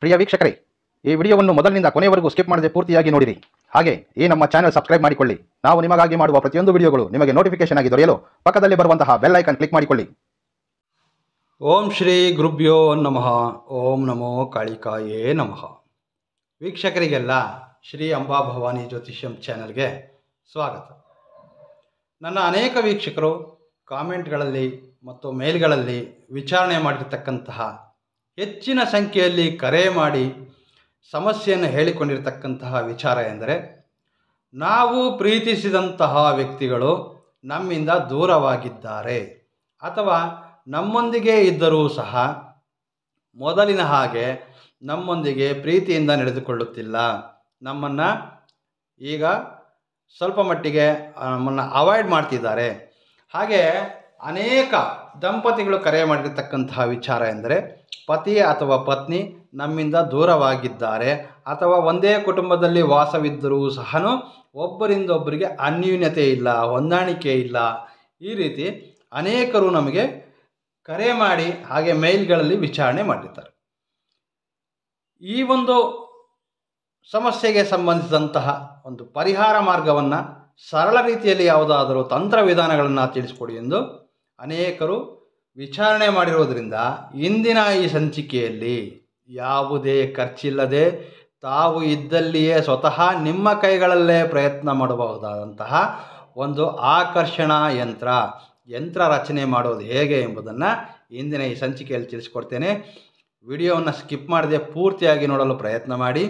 ಪ್ರಿಯ ವೀಕ್ಷಕರೇ, ಈ ವಿಡಿಯೋವನ್ನು ಮೊದಲಿನಿಂದ ಕೊನೆಯವರೆಗೂ ಸ್ಕಿಪ್ ಮಾಡದೆ ಪೂರ್ತಿಯಾಗಿ ನೋಡಿರಿ. ಹಾಗೆ ಈ ನಮ್ಮ ಚಾನೆಲ್ ಸಬ್ಸ್ಕ್ರೈಬ್ ಮಾಡಿಕೊಳ್ಳಿ. ನಾವು ನಿಮಗಾಗಿ ಮಾಡುವ ಪ್ರತಿಯೊಂದು ವಿಡಿಯೋಗಳು ನಿಮಗೆ ನೋಟಿಫಿಕೇಶನ್ ಆಗಿ ದೊರೆಯಲು ಪಕ್ಕದಲ್ಲಿ ಬರುವಂತಹ ಬೆಲ್ ಐಕಾನ್ ಕ್ಲಿಕ್ ಮಾಡಿಕೊಳ್ಳಿ. ಓಂ ಶ್ರೀ ಗುರುಭ್ಯೋ ನಮಃ. ಓಂ ನಮೋ ಕಾಳಿಕಾಯೇ ನಮಃ. ವೀಕ್ಷಕರಿಗೆಲ್ಲ ಶ್ರೀ ಅಂಬಾಭವಾನಿ ಜ್ಯೋತಿಷ್ಯಂ ಚಾನೆಲ್ಗೆ ಸ್ವಾಗತ. ನನ್ನ ಅನೇಕ ವೀಕ್ಷಕರು ಕಾಮೆಂಟ್ಗಳಲ್ಲಿ ಮತ್ತು ಮೇಲ್ಗಳಲ್ಲಿ ವಿಚಾರಣೆ ಮಾಡಿರ್ತಕ್ಕಂತಹ, ಹೆಚ್ಚಿನ ಸಂಖ್ಯೆಯಲ್ಲಿ ಕರೆ ಮಾಡಿ ಸಮಸ್ಯೆಯನ್ನು ಹೇಳಿಕೊಂಡಿರ್ತಕ್ಕಂತಹ ವಿಚಾರ ಎಂದರೆ, ನಾವು ಪ್ರೀತಿಸಿದಂತಹ ವ್ಯಕ್ತಿಗಳು ನಮ್ಮಿಂದ ದೂರವಾಗಿದ್ದಾರೆ ಅಥವಾ ನಮ್ಮೊಂದಿಗೆ ಇದ್ದರೂ ಸಹ ಮೊದಲಿನ ಹಾಗೆ ನಮ್ಮೊಂದಿಗೆ ಪ್ರೀತಿಯಿಂದ ನಡೆದುಕೊಳ್ಳುತ್ತಿಲ್ಲ, ನಮ್ಮನ್ನು ಈಗ ಸ್ವಲ್ಪ ಮಟ್ಟಿಗೆ ನಮ್ಮನ್ನು ಅವಾಯ್ಡ್ ಮಾಡ್ತಿದ್ದಾರೆ. ಹಾಗೆ ಅನೇಕ ದಂಪತಿಗಳು ಕರೆ ಮಾಡಿರ್ತಕ್ಕಂತಹ ವಿಚಾರ ಎಂದರೆ, ಪತಿ ಅಥವಾ ಪತ್ನಿ ನಮ್ಮಿಂದ ದೂರವಾಗಿದ್ದಾರೆ ಅಥವಾ ಒಂದೇ ಕುಟುಂಬದಲ್ಲಿ ವಾಸವಿದ್ದರೂ ಸಹ ಒಬ್ಬರಿಂದ ಒಬ್ಬರಿಗೆ ಅನ್ಯೂನ್ಯತೆ ಇಲ್ಲ, ಹೊಂದಾಣಿಕೆ ಇಲ್ಲ. ಈ ರೀತಿ ಅನೇಕರು ನಮಗೆ ಕರೆ ಮಾಡಿ ಹಾಗೆ ಮೇಲ್ಗಳಲ್ಲಿ ವಿಚಾರಣೆ ಮಾಡಿರ್ತಾರೆ. ಈ ಒಂದು ಸಮಸ್ಯೆಗೆ ಸಂಬಂಧಿಸಿದಂತಹ ಒಂದು ಪರಿಹಾರ ಮಾರ್ಗವನ್ನು ಸರಳ ರೀತಿಯಲ್ಲಿ ಯಾವುದಾದರೂ ತಂತ್ರ ವಿಧಾನಗಳನ್ನು ತಿಳಿಸಿಕೊಡಿ ಎಂದು ಅನೇಕರು ವಿಚಾರಣೆ ಮಾಡಿರೋದ್ರಿಂದ ಇಂದಿನ ಈ ಸಂಚಿಕೆಯಲ್ಲಿ ಯಾವುದೇ ಖರ್ಚಿಲ್ಲದೆ ತಾವು ಇದ್ದಲ್ಲಿಯೇ ಸ್ವತಃ ನಿಮ್ಮ ಕೈಗಳಲ್ಲೇ ಪ್ರಯತ್ನ ಮಾಡಬಹುದಾದಂತಹ ಒಂದು ಆಕರ್ಷಣಾ ಯಂತ್ರ ರಚನೆ ಮಾಡೋದು ಹೇಗೆ ಎಂಬುದನ್ನು ಇಂದಿನ ಈ ಸಂಚಿಕೆಯಲ್ಲಿ ತಿಳಿಸ್ಕೊಡ್ತೇನೆ. ವಿಡಿಯೋವನ್ನು ಸ್ಕಿಪ್ ಮಾಡದೆ ಪೂರ್ತಿಯಾಗಿ ನೋಡಲು ಪ್ರಯತ್ನ ಮಾಡಿ.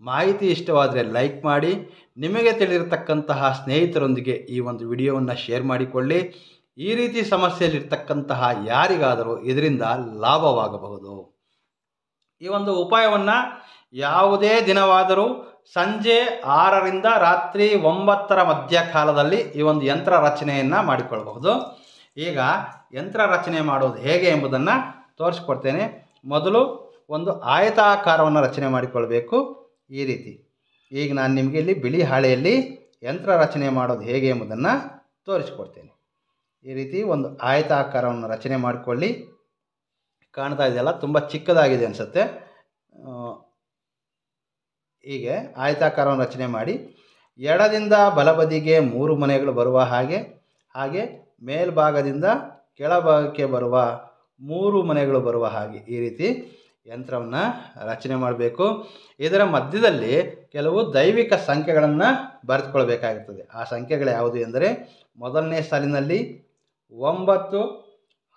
ಮಾಹಿತಿ ಇಷ್ಟವಾದರೆ ಲೈಕ್ ಮಾಡಿ, ನಿಮಗೆ ತಿಳಿದಿರತಕ್ಕಂತಹ ಸ್ನೇಹಿತರೊಂದಿಗೆ ಈ ಒಂದು ವಿಡಿಯೋವನ್ನು ಶೇರ್ ಮಾಡಿಕೊಳ್ಳಿ. ಈ ರೀತಿ ಸಮಸ್ಯೆಯಲ್ಲಿರ್ತಕ್ಕಂತಹ ಯಾರಿಗಾದರೂ ಇದರಿಂದ ಲಾಭವಾಗಬಹುದು. ಈ ಒಂದು ಉಪಾಯವನ್ನು ಯಾವುದೇ ದಿನವಾದರೂ ಸಂಜೆ 6ರಿಂದ ರಾತ್ರಿ 9 ಮಧ್ಯಕಾಲದಲ್ಲಿ ಈ ಒಂದು ಯಂತ್ರ ರಚನೆಯನ್ನು ಮಾಡಿಕೊಳ್ಳಬಹುದು. ಈಗ ಯಂತ್ರ ರಚನೆ ಮಾಡೋದು ಹೇಗೆ ಎಂಬುದನ್ನು ತೋರಿಸ್ಕೊಡ್ತೇನೆ. ಮೊದಲು ಒಂದು ಆಯತಾಕಾರವನ್ನು ರಚನೆ ಮಾಡಿಕೊಳ್ಬೇಕು. ಈ ರೀತಿ ಈಗ ನಾನು ನಿಮಗೆ ಇಲ್ಲಿ ಬಿಳಿ ಹಾಳೆಯಲ್ಲಿ ಯಂತ್ರ ರಚನೆ ಮಾಡೋದು ಹೇಗೆ ಎಂಬುದನ್ನು ತೋರಿಸ್ಕೊಡ್ತೇನೆ. ಈ ರೀತಿ ಒಂದು ಆಯತಾಕಾರವನ್ನು ರಚನೆ ಮಾಡಿಕೊಳ್ಳಿ. ಕಾಣ್ತಾ ಇದೆಯಲ್ಲ, ತುಂಬ ಚಿಕ್ಕದಾಗಿದೆ ಅನಿಸುತ್ತೆ. ಹೀಗೆ ಆಯತಾಕಾರವನ್ನು ರಚನೆ ಮಾಡಿ ಎಡದಿಂದ ಬಲಬದಿಗೆ 3 ಮನೆಗಳು ಬರುವ ಹಾಗೆ ಮೇಲ್ಭಾಗದಿಂದ ಕೆಳಭಾಗಕ್ಕೆ ಬರುವ 3 ಮನೆಗಳು ಬರುವ ಹಾಗೆ ಈ ರೀತಿ ಯಂತ್ರವನ್ನು ರಚನೆ ಮಾಡಬೇಕು. ಇದರ ಮಧ್ಯದಲ್ಲಿ ಕೆಲವು ದೈವಿಕ ಸಂಖ್ಯೆಗಳನ್ನು ಬರೆದುಕೊಳ್ಬೇಕಾಗುತ್ತದೆ. ಆ ಸಂಖ್ಯೆಗಳು ಯಾವುದು ಎಂದರೆ, ಮೊದಲನೇ ಸಾಲಿನಲ್ಲಿ 9,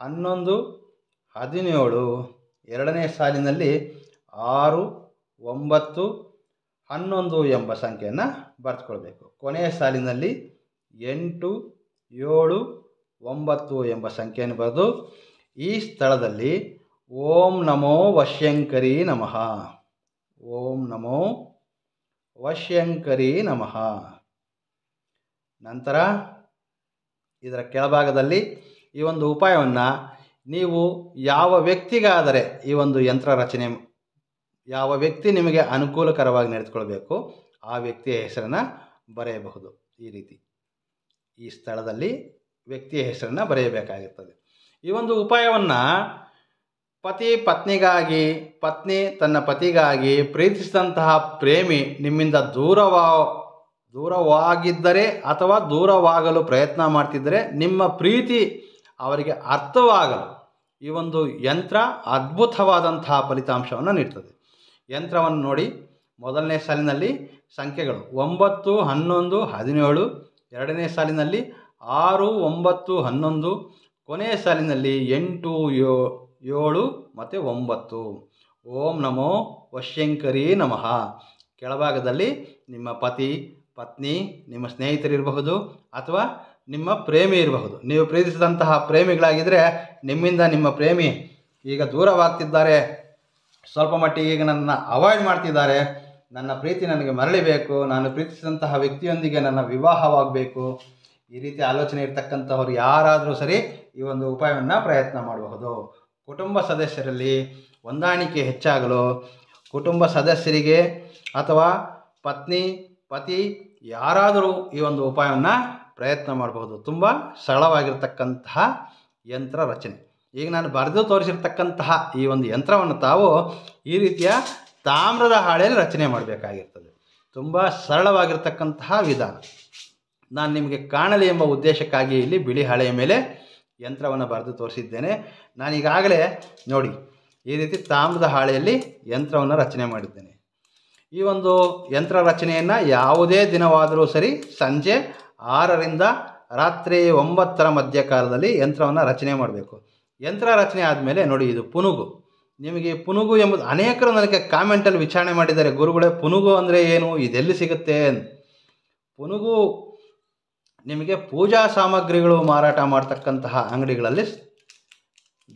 11, 17, ಎರಡನೇ ಸಾಲಿನಲ್ಲಿ 6, 9, 11 ಎಂಬ ಸಂಖ್ಯೆಯನ್ನು ಬರೆದುಕೊಳ್ಬೇಕು. ಕೊನೆಯ ಸಾಲಿನಲ್ಲಿ 8, 7, 9 ಎಂಬ ಸಂಖ್ಯೆಯನ್ನು ಬರೆದು ಈ ಸ್ಥಳದಲ್ಲಿ ಓಂ ನಮೋ ವಶ್ಯಂಕರಿ ನಮಃ, ಓಂ ನಮೋ ವಶ್ಯಂಕರಿ ನಮಃ. ನಂತರ ಇದರ ಕೆಳಭಾಗದಲ್ಲಿ ಈ ಒಂದು ಉಪಾಯವನ್ನು ನೀವು ಯಾವ ವ್ಯಕ್ತಿಗಾದರೆ ಈ ಒಂದು ಯಂತ್ರ ರಚನೆ, ಯಾವ ವ್ಯಕ್ತಿ ನಿಮಗೆ ಅನುಕೂಲಕರವಾಗಿ ನಡೆದುಕೊಳ್ಬೇಕು ಆ ವ್ಯಕ್ತಿಯ ಹೆಸರನ್ನು ಬರೆಯಬಹುದು. ಈ ರೀತಿ ಈ ಸ್ಥಳದಲ್ಲಿ ವ್ಯಕ್ತಿಯ ಹೆಸರನ್ನು ಬರೆಯಬೇಕಾಗುತ್ತದೆ. ಈ ಒಂದು ಉಪಾಯವನ್ನು ಪತಿ ಪತ್ನಿಗಾಗಿ, ಪತ್ನಿ ತನ್ನ ಪತಿಗಾಗಿ, ಪ್ರೀತಿಸಿದಂತಹ ಪ್ರೇಮಿ ನಿಮ್ಮಿಂದ ದೂರವಾಗಿದ್ದರೆ ಅಥವಾ ದೂರವಾಗಲು ಪ್ರಯತ್ನ ಮಾಡ್ತಿದ್ದರೆ, ನಿಮ್ಮ ಪ್ರೀತಿ ಅವರಿಗೆ ಅರ್ಥವಾಗಲು ಈ ಒಂದು ಯಂತ್ರ ಅದ್ಭುತವಾದಂತಹ ಫಲಿತಾಂಶವನ್ನು ನೀಡ್ತದೆ. ಯಂತ್ರವನ್ನು ನೋಡಿ, ಮೊದಲನೇ ಸಾಲಿನಲ್ಲಿ ಸಂಖ್ಯೆಗಳು 9, 11, 17, ಎರಡನೇ ಸಾಲಿನಲ್ಲಿ 6, 9, 11, ಕೊನೆಯ ಸಾಲಿನಲ್ಲಿ 8, 7 ಮತ್ತು 9. ಓಂ ನಮೋ ವಶ್ಯಂಕರಿ ನಮಃ. ಕೆಳಭಾಗದಲ್ಲಿ ನಿಮ್ಮ ಪತಿ, ಪತ್ನಿ, ನಿಮ್ಮ ಸ್ನೇಹಿತರಿರಬಹುದು ಅಥವಾ ನಿಮ್ಮ ಪ್ರೇಮಿ ಇರಬಹುದು. ನೀವು ಪ್ರೀತಿಸಿದಂತಹ ಪ್ರೇಮಿಗಳಾಗಿದ್ದರೆ ನಿಮ್ಮಿಂದ ನಿಮ್ಮ ಪ್ರೇಮಿ ಈಗ ದೂರವಾಗ್ತಿದ್ದಾರೆ, ಸ್ವಲ್ಪ ಮಟ್ಟಿಗೆ ಈಗ ನನ್ನನ್ನು ಅವಾಯ್ಡ್ ಮಾಡ್ತಿದ್ದಾರೆ, ನನ್ನ ಪ್ರೀತಿ ನನಗೆ ಮರಳಿಬೇಕು, ನಾನು ಪ್ರೀತಿಸಿದಂತಹ ವ್ಯಕ್ತಿಯೊಂದಿಗೆ ನನ್ನ ವಿವಾಹವಾಗಬೇಕು, ಈ ರೀತಿ ಆಲೋಚನೆ ಇರ್ತಕ್ಕಂಥವ್ರು ಯಾರಾದರೂ ಸರಿ ಈ ಒಂದು ಉಪಾಯವನ್ನು ಪ್ರಯತ್ನ ಮಾಡಬಹುದು. ಕುಟುಂಬ ಸದಸ್ಯರಲ್ಲಿ ಹೊಂದಾಣಿಕೆ ಹೆಚ್ಚಾಗಲು ಕುಟುಂಬ ಸದಸ್ಯರಿಗೆ ಅಥವಾ ಪತ್ನಿ ಪತಿ ಯಾರಾದರೂ ಈ ಒಂದು ಉಪಾಯವನ್ನು ಪ್ರಯತ್ನ ಮಾಡಬಹುದು. ತುಂಬ ಸರಳವಾಗಿರ್ತಕ್ಕಂತಹ ಯಂತ್ರ ರಚನೆ. ಈಗ ನಾನು ಬರೆದು ತೋರಿಸಿರ್ತಕ್ಕಂತಹ ಈ ಒಂದು ಯಂತ್ರವನ್ನು ತಾವು ಈ ರೀತಿಯ ತಾಮ್ರದ ಹಾಳೆಯಲ್ಲಿ ರಚನೆ ಮಾಡಬೇಕಾಗಿರ್ತದೆ. ತುಂಬ ಸರಳವಾಗಿರ್ತಕ್ಕಂತಹ ವಿಧಾನ. ನಾನು ನಿಮಗೆ ಕಾಣಲಿ ಎಂಬ ಉದ್ದೇಶಕ್ಕಾಗಿ ಇಲ್ಲಿ ಬಿಳಿ ಹಾಳೆಯ ಮೇಲೆ ಯಂತ್ರವನ್ನು ಬರೆದು ತೋರಿಸಿದ್ದೇನೆ. ನಾನೀಗಾಗಲೇ ನೋಡಿ ಈ ರೀತಿ ತಾಮ್ರದ ಹಾಳೆಯಲ್ಲಿ ಯಂತ್ರವನ್ನು ರಚನೆ ಮಾಡಿದ್ದೇನೆ. ಈ ಒಂದು ಯಂತ್ರ ರಚನೆಯನ್ನು ಯಾವುದೇ ದಿನವಾದರೂ ಸರಿ ಸಂಜೆ 6ರಿಂದ ರಾತ್ರಿ 9ರ ಮಧ್ಯಕಾಲದಲ್ಲಿ ಯಂತ್ರವನ್ನು ರಚನೆ ಮಾಡಬೇಕು. ಯಂತ್ರ ರಚನೆ ಆದಮೇಲೆ ನೋಡಿ, ಇದು ಪುನುಗು. ನಿಮಗೆ ಪುನುಗು ಎಂಬುದು ಅನೇಕರು ನನಗೆ ಕಾಮೆಂಟಲ್ಲಿ ವಿಚಾರಣೆ ಮಾಡಿದ್ದಾರೆ, ಗುರುಗಳೇ ಪುನುಗು ಅಂದರೆ ಏನು, ಇದೆಲ್ಲಿ ಸಿಗುತ್ತೆ? ಪುನುಗು ನಿಮಗೆ ಪೂಜಾ ಸಾಮಗ್ರಿಗಳು ಮಾರಾಟ ಮಾಡ್ತಕ್ಕಂತಹ ಅಂಗಡಿಗಳಲ್ಲಿ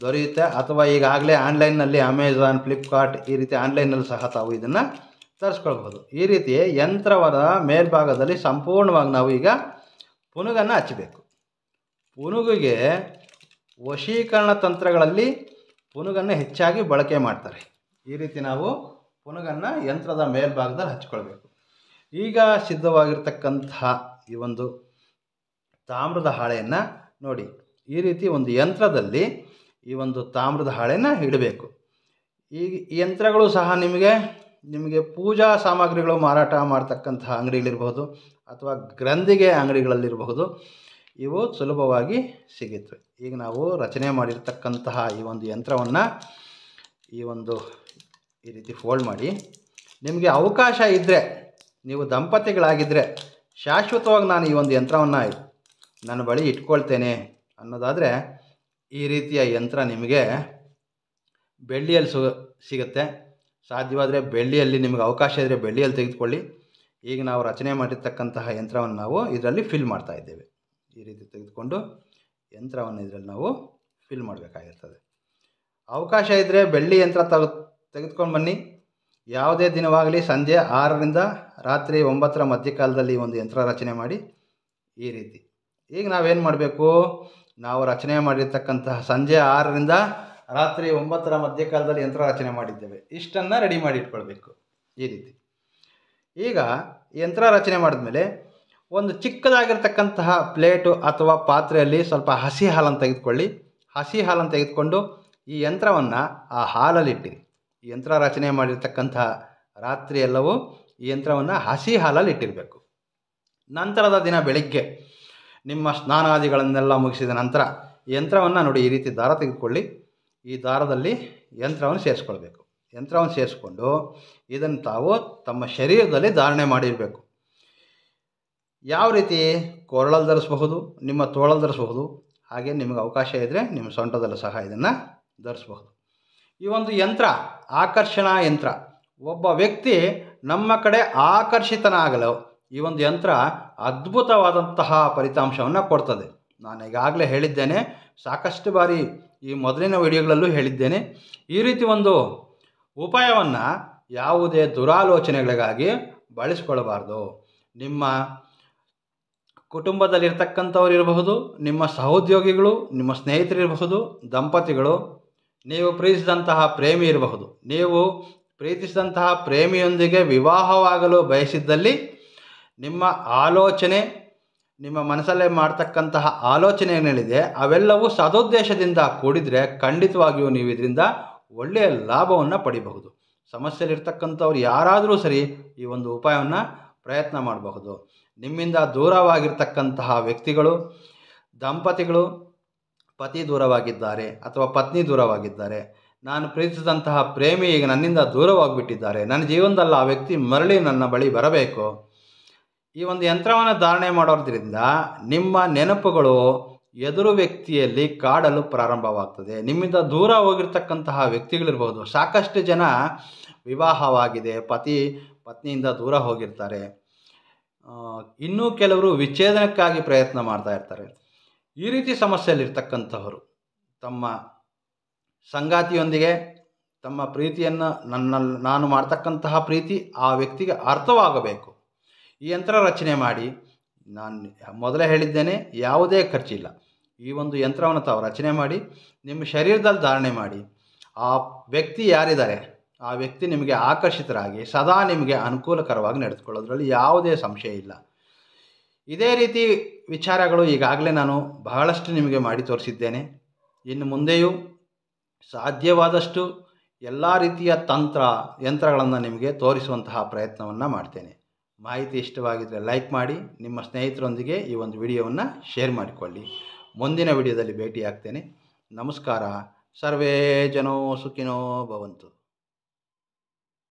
ದೊರೆಯುತ್ತೆ, ಅಥವಾ ಈಗಾಗಲೇ ಆನ್ಲೈನ್ನಲ್ಲಿ ಅಮೆಝಾನ್, ಫ್ಲಿಪ್ಕಾರ್ಟ್ ಈ ರೀತಿ ಆನ್ಲೈನ್ನಲ್ಲಿ ಸಹ ತಾವು ಇದನ್ನು ತರಿಸ್ಕೊಳ್ಬಹುದು. ಈ ರೀತಿ ಯಂತ್ರವದ ಮೇಲ್ಭಾಗದಲ್ಲಿ ಸಂಪೂರ್ಣವಾಗಿ ನಾವು ಈಗ ಪುನುಗನ್ನು ಹಚ್ಚಬೇಕು. ಪುನುಗಿಗೆ ವಶೀಕರಣ ತಂತ್ರಗಳಲ್ಲಿ ಪುನುಗನ್ನು ಹೆಚ್ಚಾಗಿ ಬಳಕೆ ಮಾಡ್ತಾರೆ. ಈ ರೀತಿ ನಾವು ಪುನುಗನ್ನು ಯಂತ್ರದ ಮೇಲ್ಭಾಗದಲ್ಲಿ ಹಚ್ಕೊಳ್ಬೇಕು. ಈಗ ಸಿದ್ಧವಾಗಿರ್ತಕ್ಕಂತಹ ಈ ಒಂದು ತಾಮ್ರದ ಹಾಳೆಯನ್ನು ನೋಡಿ, ಈ ರೀತಿ ಒಂದು ಯಂತ್ರದಲ್ಲಿ ಈ ಒಂದು ತಾಮ್ರದ ಹಾಳೆಯನ್ನು ಇಡಬೇಕು. ಈ ಯಂತ್ರಗಳು ಸಹ ನಿಮಗೆ ಪೂಜಾ ಸಾಮಗ್ರಿಗಳು ಮಾರಾಟ ಮಾಡ್ತಕ್ಕಂತಹ ಅಂಗಡಿಗಳಿರ್ಬೋದು ಅಥವಾ ಗ್ರಂಥಿಗೆ ಅಂಗಡಿಗಳಲ್ಲಿರಬಹುದು, ಇವು ಸುಲಭವಾಗಿ ಸಿಗುತ್ತೆ. ಈಗ ನಾವು ರಚನೆ ಮಾಡಿರ್ತಕ್ಕಂತಹ ಈ ಒಂದು ಯಂತ್ರವನ್ನು ಈ ರೀತಿ ಫೋಲ್ಡ್ ಮಾಡಿ, ನಿಮಗೆ ಅವಕಾಶ ಇದ್ದರೆ, ನೀವು ದಂಪತಿಗಳಾಗಿದ್ದರೆ ಶಾಶ್ವತವಾಗಿ ನಾನು ಈ ಒಂದು ಯಂತ್ರವನ್ನು ನನ್ನ ಬಳಿ ಇಟ್ಕೊಳ್ತೇನೆ ಅನ್ನೋದಾದರೆ ಈ ರೀತಿಯ ಯಂತ್ರ ನಿಮಗೆ ಬೆಳ್ಳಿಯಲ್ಲಿ ಸಿಗುತ್ತೆ. ಸಾಧ್ಯವಾದರೆ ಬೆಳ್ಳಿಯಲ್ಲಿ ನಿಮಗೆ ಅವಕಾಶ ಇದ್ದರೆ ಬೆಳ್ಳಿಯಲ್ಲಿ ತೆಗೆದುಕೊಳ್ಳಿ. ಈಗ ನಾವು ರಚನೆ ಮಾಡಿರ್ತಕ್ಕಂತಹ ಯಂತ್ರವನ್ನು ನಾವು ಇದರಲ್ಲಿ ಫಿಲ್ ಮಾಡ್ತಾ ಇದ್ದೇವೆ. ಈ ರೀತಿ ತೆಗೆದುಕೊಂಡು ಯಂತ್ರವನ್ನು ಇದರಲ್ಲಿ ನಾವು ಫಿಲ್ ಮಾಡಬೇಕಾಗಿರ್ತದೆ. ಅವಕಾಶ ಇದ್ದರೆ ಬೆಳ್ಳಿ ಯಂತ್ರ ತೆಗೆದುಕೊಂಡು ಬನ್ನಿ. ಯಾವುದೇ ದಿನವಾಗಲಿ ಸಂಜೆ 6ರಿಂದ ರಾತ್ರಿ 9ರ ಮಧ್ಯಕಾಲದಲ್ಲಿ ಒಂದು ಯಂತ್ರ ರಚನೆ ಮಾಡಿ. ಈ ರೀತಿ ಈಗ ನಾವೇನು ಮಾಡಬೇಕು, ನಾವು ರಚನೆ ಮಾಡಿರ್ತಕ್ಕಂತಹ ಸಂಜೆ 6ರಿಂದ ರಾತ್ರಿ 9ರ ಮಧ್ಯಕಾಲದಲ್ಲಿ ಯಂತ್ರ ರಚನೆ ಮಾಡಿದ್ದೇವೆ, ಇಷ್ಟನ್ನು ರೆಡಿ ಮಾಡಿ ಇಟ್ಕೊಳ್ಬೇಕು. ಈ ರೀತಿ ಈಗ ಯಂತ್ರ ರಚನೆ ಮಾಡಿದ್ಮೇಲೆ ಒಂದು ಚಿಕ್ಕದಾಗಿರ್ತಕ್ಕಂತಹ ಪ್ಲೇಟು ಅಥವಾ ಪಾತ್ರೆಯಲ್ಲಿ ಸ್ವಲ್ಪ ಹಸಿ ಹಾಲನ್ನು ತೆಗೆದುಕೊಳ್ಳಿ. ಹಸಿ ಹಾಲನ್ನು ತೆಗೆದುಕೊಂಡು ಈ ಯಂತ್ರವನ್ನು ಆ ಹಾಲಲ್ಲಿಟ್ಟಿರಿ. ಈ ಯಂತ್ರ ರಚನೆ ಮಾಡಿರ್ತಕ್ಕಂತಹ ರಾತ್ರಿ ಎಲ್ಲವೂ ಈ ಯಂತ್ರವನ್ನು ಹಸಿ ಹಾಲಲ್ಲಿ ಇಟ್ಟಿರಬೇಕು. ನಂತರದ ದಿನ ಬೆಳಿಗ್ಗೆ ನಿಮ್ಮ ಸ್ನಾನಾದಿಗಳನ್ನೆಲ್ಲ ಮುಗಿಸಿದ ನಂತರ ಯಂತ್ರವನ್ನು ನೋಡಿ, ಈ ರೀತಿ ದಾರ ತೆಗೆದುಕೊಳ್ಳಿ. ಈ ದಾರದಲ್ಲಿ ಯಂತ್ರವನ್ನು ಸೇರಿಸ್ಕೊಳ್ಬೇಕು. ಯಂತ್ರವನ್ನು ಸೇರಿಸ್ಕೊಂಡು ಇದನ್ನು ತಾವು ತಮ್ಮ ಶರೀರದಲ್ಲಿ ಧಾರಣೆ ಮಾಡಿರಬೇಕು. ಯಾವ ರೀತಿ? ಕೊರಳಲ್ಲಿ ಧರಿಸಬಹುದು, ನಿಮ್ಮ ತೋಳಲ್ಲಿ ಧರಿಸಬಹುದು, ಹಾಗೆ ನಿಮಗೆ ಅವಕಾಶ ಇದ್ದರೆ ನಿಮ್ಮ ಸೊಂಟದಲ್ಲೂ ಸಹ ಇದನ್ನು ಧರಿಸಬಹುದು. ಈ ಒಂದು ಯಂತ್ರ ಆಕರ್ಷಣಾ ಯಂತ್ರ. ಒಬ್ಬ ವ್ಯಕ್ತಿ ನಮ್ಮ ಕಡೆ ಆಕರ್ಷಿತನಾಗಲು ಈ ಒಂದು ಯಂತ್ರ ಅದ್ಭುತವಾದಂತಹ ಫಲಿತಾಂಶವನ್ನು ಕೊಡ್ತದೆ. ನಾನು ಈಗಾಗಲೇ ಹೇಳಿದ್ದೇನೆ, ಸಾಕಷ್ಟು ಬಾರಿ ಈ ಮೊದಲಿನ ವಿಡಿಯೋಗಳಲ್ಲೂ ಹೇಳಿದ್ದೇನೆ. ಈ ರೀತಿ ಒಂದು ಉಪಾಯವನ್ನು ಯಾವುದೇ ದುರಾಲೋಚನೆಗಳಿಗಾಗಿ ಬಳಸಿಕೊಳ್ಳಬಾರ್ದು. ನಿಮ್ಮ ಕುಟುಂಬದಲ್ಲಿರ್ತಕ್ಕಂಥವ್ರು ಇರಬಹುದು, ನಿಮ್ಮ ಸಹೋದ್ಯೋಗಿಗಳು, ನಿಮ್ಮ ಸ್ನೇಹಿತರಿರಬಹುದು, ದಂಪತಿಗಳು, ನೀವು ಪ್ರೀತಿಸಿದಂತಹ ಪ್ರೇಮಿ ಇರಬಹುದು. ನೀವು ಪ್ರೀತಿಸಿದಂತಹ ಪ್ರೇಮಿಯೊಂದಿಗೆ ವಿವಾಹವಾಗಲು ಬಯಸಿದ್ದಲ್ಲಿ ನಿಮ್ಮ ಆಲೋಚನೆ, ನಿಮ್ಮ ಮನಸ್ಸಲ್ಲೇ ಮಾಡ್ತಕ್ಕಂತಹ ಆಲೋಚನೆ ಏನೇಳಿದೆ ಅವೆಲ್ಲವೂ ಸದುದ್ದೇಶದಿಂದ ಕೂಡಿದರೆ ಖಂಡಿತವಾಗಿಯೂ ನೀವು ಇದರಿಂದ ಒಳ್ಳೆಯ ಲಾಭವನ್ನು ಪಡಿಬಹುದು. ಸಮಸ್ಯೆಯಲ್ಲಿರ್ತಕ್ಕಂಥವ್ರು ಯಾರಾದರೂ ಸರಿ ಈ ಒಂದು ಉಪಾಯವನ್ನು ಪ್ರಯತ್ನ ಮಾಡಬಹುದು. ನಿಮ್ಮಿಂದ ದೂರವಾಗಿರ್ತಕ್ಕಂತಹ ವ್ಯಕ್ತಿಗಳು, ದಂಪತಿಗಳು, ಪತಿ ದೂರವಾಗಿದ್ದಾರೆ ಅಥವಾ ಪತ್ನಿ ದೂರವಾಗಿದ್ದಾರೆ, ನಾನು ಪ್ರೀತಿಸಿದಂತಹ ಪ್ರೇಮಿ ಈಗ ನನ್ನಿಂದ ದೂರವಾಗಿಬಿಟ್ಟಿದ್ದಾರೆ, ನನ್ನ ಜೀವನದಲ್ಲಿ ಆ ವ್ಯಕ್ತಿ ಮರಳಿ ನನ್ನ ಬಳಿ ಬರಬೇಕು. ಈ ಒಂದು ಯಂತ್ರವನ್ನು ಧಾರಣೆ ಮಾಡೋದ್ರಿಂದ ನಿಮ್ಮ ನೆನಪುಗಳು ಎದುರು ವ್ಯಕ್ತಿಯಲ್ಲಿ ಕಾಡಲು ಪ್ರಾರಂಭವಾಗ್ತದೆ. ನಿಮ್ಮಿಂದ ದೂರ ಹೋಗಿರ್ತಕ್ಕಂತಹ ವ್ಯಕ್ತಿಗಳಿರ್ಬೋದು. ಸಾಕಷ್ಟು ಜನ ವಿವಾಹವಾಗಿದೆ, ಪತ್ನಿಯಿಂದ ದೂರ ಹೋಗಿರ್ತಾರೆ, ಇನ್ನೂ ಕೆಲವರು ವಿಚ್ಛೇದನಕ್ಕಾಗಿ ಪ್ರಯತ್ನ ಮಾಡ್ತಾ ಇರ್ತಾರೆ. ಈ ರೀತಿ ಸಮಸ್ಯೆಯಲ್ಲಿರ್ತಕ್ಕಂಥವರು ತಮ್ಮ ಸಂಗಾತಿಯೊಂದಿಗೆ ತಮ್ಮ ಪ್ರೀತಿಯನ್ನು ನಾನು ಮಾಡ್ತಕ್ಕಂತಹ ಪ್ರೀತಿ ಆ ವ್ಯಕ್ತಿಗೆ ಅರ್ಥವಾಗಬೇಕು. ಈ ಯಂತ್ರ ರಚನೆ ಮಾಡಿ, ನಾನು ಮೊದಲೇ ಹೇಳಿದ್ದೇನೆ, ಯಾವುದೇ ಖರ್ಚಿಲ್ಲ. ಈ ಒಂದು ಯಂತ್ರವನ್ನು ತಾವು ರಚನೆ ಮಾಡಿ ನಿಮ್ಮ ಶರೀರದಲ್ಲಿ ಧಾರಣೆ ಮಾಡಿ, ಆ ವ್ಯಕ್ತಿ ಯಾರಿದ್ದಾರೆ ಆ ವ್ಯಕ್ತಿ ನಿಮಗೆ ಆಕರ್ಷಿತರಾಗಿ ಸದಾ ನಿಮಗೆ ಅನುಕೂಲಕರವಾಗಿ ನಡೆದುಕೊಳ್ಳೋದ್ರಲ್ಲಿ ಯಾವುದೇ ಸಂಶಯ ಇಲ್ಲ. ಇದೇ ರೀತಿ ವಿಚಾರಗಳು ಈಗಾಗಲೇ ನಾನು ಬಹಳಷ್ಟು ನಿಮಗೆ ಮಾಡಿ ತೋರಿಸಿದ್ದೇನೆ. ಇನ್ನು ಮುಂದೆಯೂ ಸಾಧ್ಯವಾದಷ್ಟು ಎಲ್ಲ ರೀತಿಯ ಯಂತ್ರಗಳನ್ನು ನಿಮಗೆ ತೋರಿಸುವಂತಹ ಪ್ರಯತ್ನವನ್ನು ಮಾಡ್ತೇನೆ. ಮಾಹಿತಿ ಇಷ್ಟವಾಗಿದ್ದರೆ ಲೈಕ್ ಮಾಡಿ, ನಿಮ್ಮ ಸ್ನೇಹಿತರೊಂದಿಗೆ ಈ ಒಂದು ವಿಡಿಯೋವನ್ನು ಶೇರ್ ಮಾಡಿಕೊಳ್ಳಿ. ಮುಂದಿನ ವಿಡಿಯೋದಲ್ಲಿ ಭೇಟಿಯಾಗ್ತೇನೆ. ನಮಸ್ಕಾರ. ಸರ್ವೇ ಜನೋ ಸುಖಿನೋ ಭವಂತು.